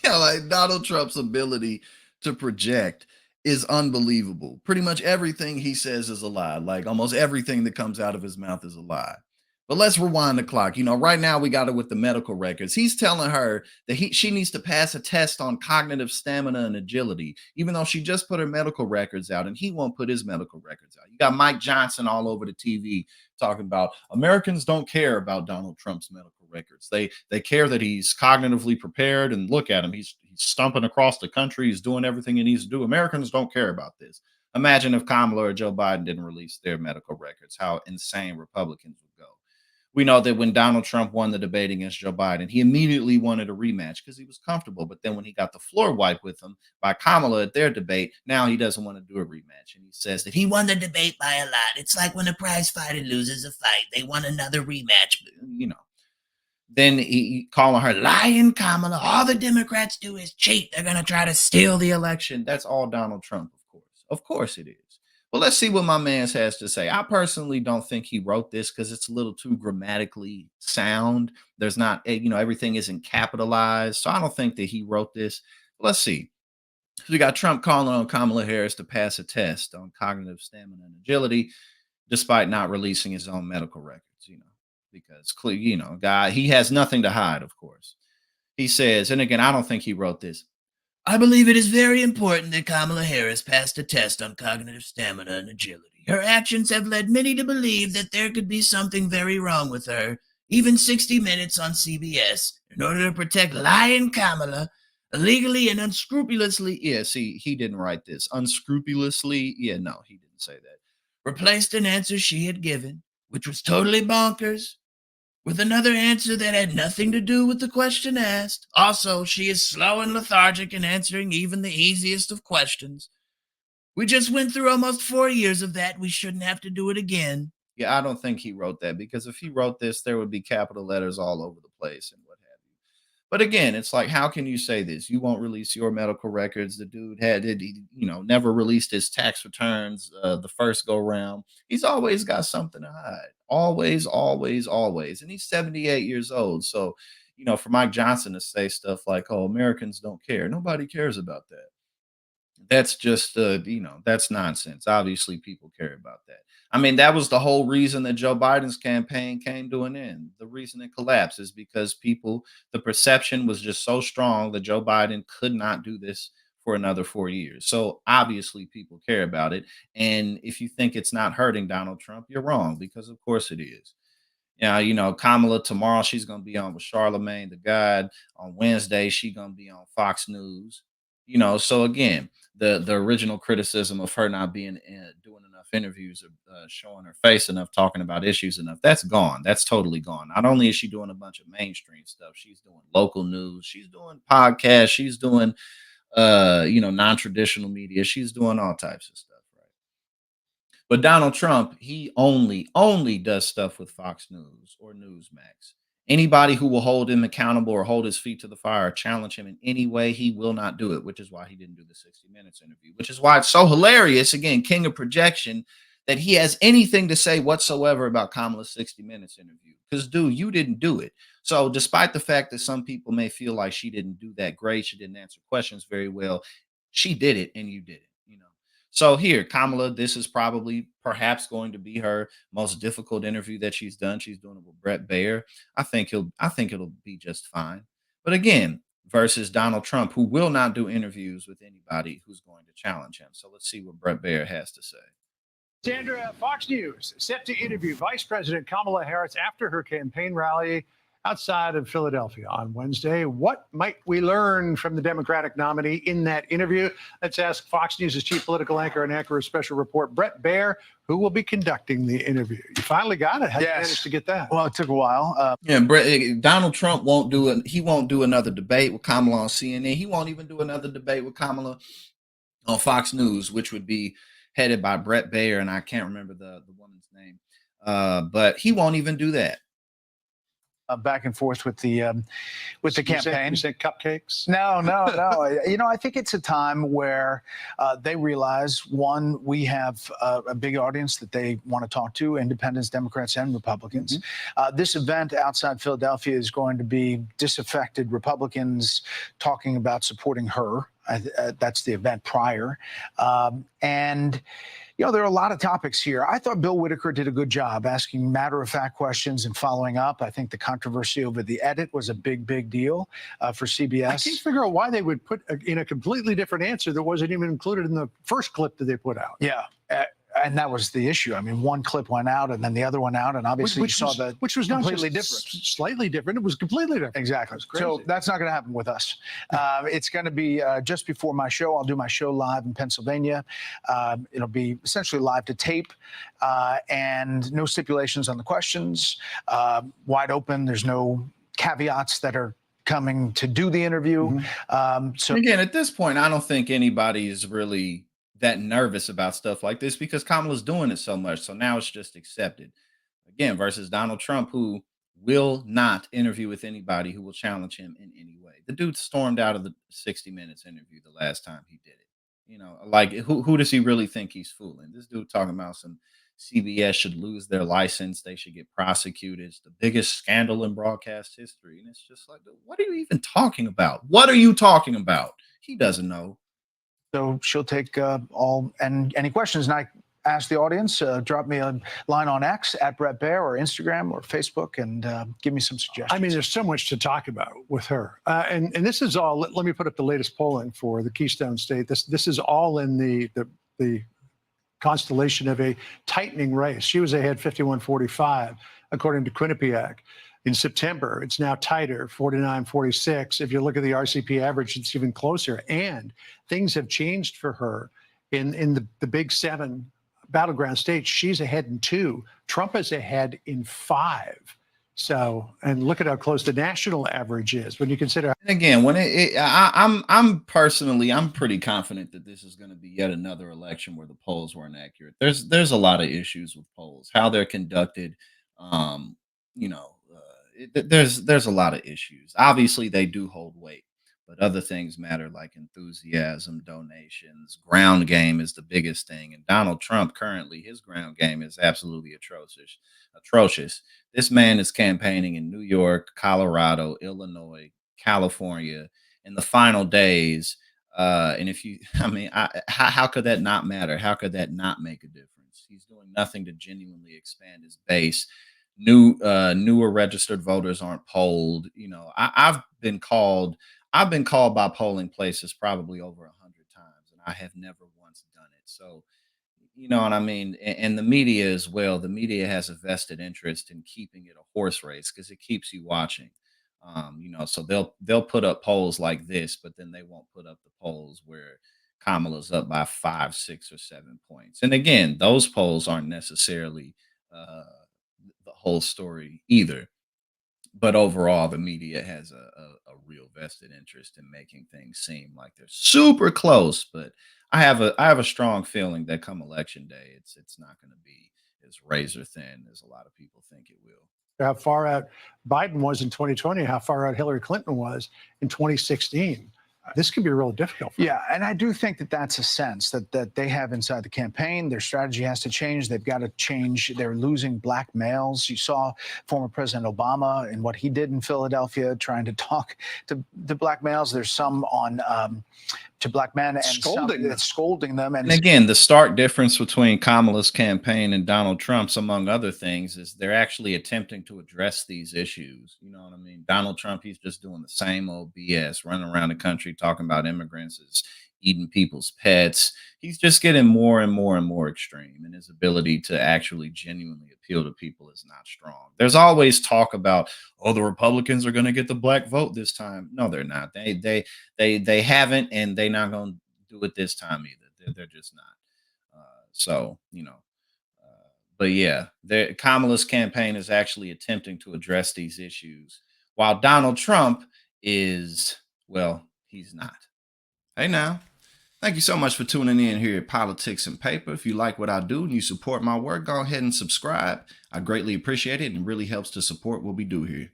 Yeah, like Donald Trump's ability to project is unbelievable. Pretty much everything he says is a lie. Like almost everything that comes out of his mouth is a lie. But let's rewind the clock. Right now we got it with the medical records. He's telling her that she needs to pass a test on cognitive stamina and agility, even though she just put her medical records out, and he won't put his medical records out. You got Mike Johnson all over the TV talking about Americans don't care about Donald Trump's medical records. They care that he's cognitively prepared, and look at him. He's stumping across the country. He's doing everything he needs to do. Americans don't care about this. Imagine if Kamala or Joe Biden didn't release their medical records, how insane Republicans would go. We know that when Donald Trump won the debate against Joe Biden, he immediately wanted a rematch because he was comfortable. But then when he got the floor wiped with him by Kamala at their debate, now he doesn't want to do a rematch. And he says that he won the debate by a lot. It's like when a prize fighter loses a fight, they want another rematch. Then he calling her lying Kamala. All the Democrats do is cheat. They're going to try to steal the election. That's all Donald Trump, of course. Of course it is. Well, let's see what my man has to say. I personally don't think he wrote this because it's a little too grammatically sound. There's not, everything isn't capitalized. So I don't think that he wrote this. Let's see. So we got Trump calling on Kamala Harris to pass a test on cognitive stamina and agility, despite not releasing his own medical records, because guy, he has nothing to hide, of course. He says, and again, I don't think he wrote this. I believe it is very important that Kamala Harris passed a test on cognitive stamina and agility. Her actions have led many to believe that there could be something very wrong with her. Even 60 Minutes on CBS, in order to protect lying Kamala, illegally and unscrupulously, yeah, see, he didn't write this. Unscrupulously, yeah, no, he didn't say that. Replaced an answer she had given, which was totally bonkers, with another answer that had nothing to do with the question asked. Also, she is slow and lethargic in answering even the easiest of questions. We just went through almost 4 years of that. We shouldn't have to do it again. Yeah, I don't think he wrote that, because if he wrote this, there would be capital letters all over the place and what have you. But again, it's like, how can you say this? You won't release your medical records. The dude never released his tax returns the first go round. He's always got something to hide. Always, always, always. And he's 78 years old. So, for Mike Johnson to say stuff like, oh, Americans don't care. Nobody cares about that. That's just, that's nonsense. Obviously, people care about that. I mean, that was the whole reason that Joe Biden's campaign came to an end. The reason it collapsed is because the perception was just so strong that Joe Biden could not do this for another 4 years. So obviously, people care about it. And if you think it's not hurting Donald Trump, you're wrong, because of course it is. Yeah, Kamala tomorrow, she's gonna be on with Charlemagne the God. On Wednesday, she's gonna be on Fox News. So again, the original criticism of her not being doing enough interviews, or showing her face enough, talking about issues enough, that's gone. That's totally gone. Not only is she doing a bunch of mainstream stuff, she's doing local news, she's doing podcasts, she's doing non-traditional media, she's doing all types of stuff. But Donald Trump, he only does stuff with Fox News or Newsmax. Anybody who will hold him accountable or hold his feet to the fire or challenge him in any way, he will not do it, which is why he didn't do the 60 Minutes interview, which is why it's so hilarious, again, king of projection, that he has anything to say whatsoever about Kamala's 60 Minutes interview. Because, dude, you didn't do it. So despite the fact that some people may feel like she didn't do that great, she didn't answer questions very well, she did it and you did it. So here, Kamala, this is probably perhaps going to be her most difficult interview that she's done. She's doing it with Brett Baer. I think it'll be just fine. But again, versus Donald Trump, who will not do interviews with anybody who's going to challenge him. So let's see what Brett Baer has to say. Sandra, Fox News set to interview Vice President Kamala Harris after her campaign rally outside of Philadelphia on Wednesday. What might we learn from the Democratic nominee in that interview? Let's ask Fox News' chief political anchor and anchor of special report, Brett Baer, who will be conducting the interview. You finally got it. How did you manage to get that? Well, it took a while. Donald Trump won't do it. He won't do another debate with Kamala on CNN. He won't even do another debate with Kamala on Fox News, which would be headed by Brett Baer, and I can't remember the woman's name. But he won't even do that. back and forth with the campaign. You said cupcakes? No, no, no. I think it's a time where they realize, one, we have a big audience that they want to talk to, independents, Democrats, and Republicans. This event outside Philadelphia is going to be disaffected Republicans talking about supporting her. That's the event prior. And there are a lot of topics here. I thought Bill Whitaker did a good job asking matter-of-fact questions and following up. I think the controversy over the edit was a big, big deal for CBS. I can't figure out why they would put in a completely different answer that wasn't even included in the first clip that they put out. Yeah. And that was the issue. I mean, one clip went out and then the other went out, and obviously you saw that, which was completely not just different. Slightly different. It was completely different. Exactly. So that's not going to happen with us. It's going to be just before my show. I'll do my show live in Pennsylvania. It'll be essentially live to tape, and no stipulations on the questions. Wide open. There's no caveats that are coming to do the interview. So again, at this point, I don't think anybody is really that nervous about stuff like this because Kamala's doing it so much. So now it's just accepted. Again, versus Donald Trump, who will not interview with anybody who will challenge him in any way. The dude stormed out of the 60 Minutes interview the last time he did it. Like who does he really think he's fooling? This dude talking about some CBS should lose their license. They should get prosecuted. It's the biggest scandal in broadcast history. And it's just like, what are you even talking about? What are you talking about? He doesn't know. So she'll take any questions. And I ask the audience, drop me a line on X at Brett Baer or Instagram or Facebook and give me some suggestions. I mean, there's so much to talk about with her. And this is all, let me put up the latest polling for the Keystone State. This is all in the constellation of a tightening race. She was ahead 51-45, according to Quinnipiac. In September, it's now tighter, 49-46. If you look at the RCP average, it's even closer. And things have changed for her in the big 7 battleground states. She's ahead in 2. Trump is ahead in 5. So, and look at how close the national average is when you consider. And again, when I'm personally, I'm pretty confident that this is going to be yet another election where the polls weren't accurate. There's a lot of issues with polls, how they're conducted. There's a lot of issues. Obviously, they do hold weight, but other things matter like enthusiasm, donations, ground game is the biggest thing. And Donald Trump currently, his ground game is absolutely atrocious. This man is campaigning in New York, Colorado, Illinois, California in the final days. And how could that not matter? How could that not make a difference? He's doing nothing to genuinely expand his base. Newer registered voters aren't polled. I've been called by polling places probably over 100 times, and I have never once done it. So, you know what I mean? And the media as well. The media has a vested interest in keeping it a horse race because it keeps you watching. So they'll put up polls like this, but then they won't put up the polls where Kamala's up by 5, 6, or 7 points. And again, those polls aren't necessarily the whole story either. But overall, the media has a real vested interest in making things seem like they're super close. But I have a strong feeling that come election day, it's not going to be as razor thin as a lot of people think it will. How far out Biden was in 2020, how far out Hillary Clinton was in 2016. This could be real difficult. Yeah, and I do think that that's a sense that they have inside the campaign. Their strategy has to change. They've got to change. They're losing black males. You saw former President Obama and what he did in Philadelphia, trying to talk to black males. There's some on to black men and scolding them. And again, the stark difference between Kamala's campaign and Donald Trump's, among other things, is they're actually attempting to address these issues. You know what I mean? Donald Trump, he's just doing the same old BS, running around the country talking about immigrants as eating people's pets. He's just getting more and more and more extreme, and his ability to actually genuinely appeal to people is not strong. There's always talk about, oh, the Republicans are going to get the black vote this time. No, they're not. They haven't, and they're not going to do it this time either. They're just not. But yeah, Kamala's campaign is actually attempting to address these issues, while Donald Trump is, well, he's not. Hey now, thank you so much for tuning in here at Politics and Paper. If you like what I do and you support my work, go ahead and subscribe. I greatly appreciate it and really helps to support what we do here.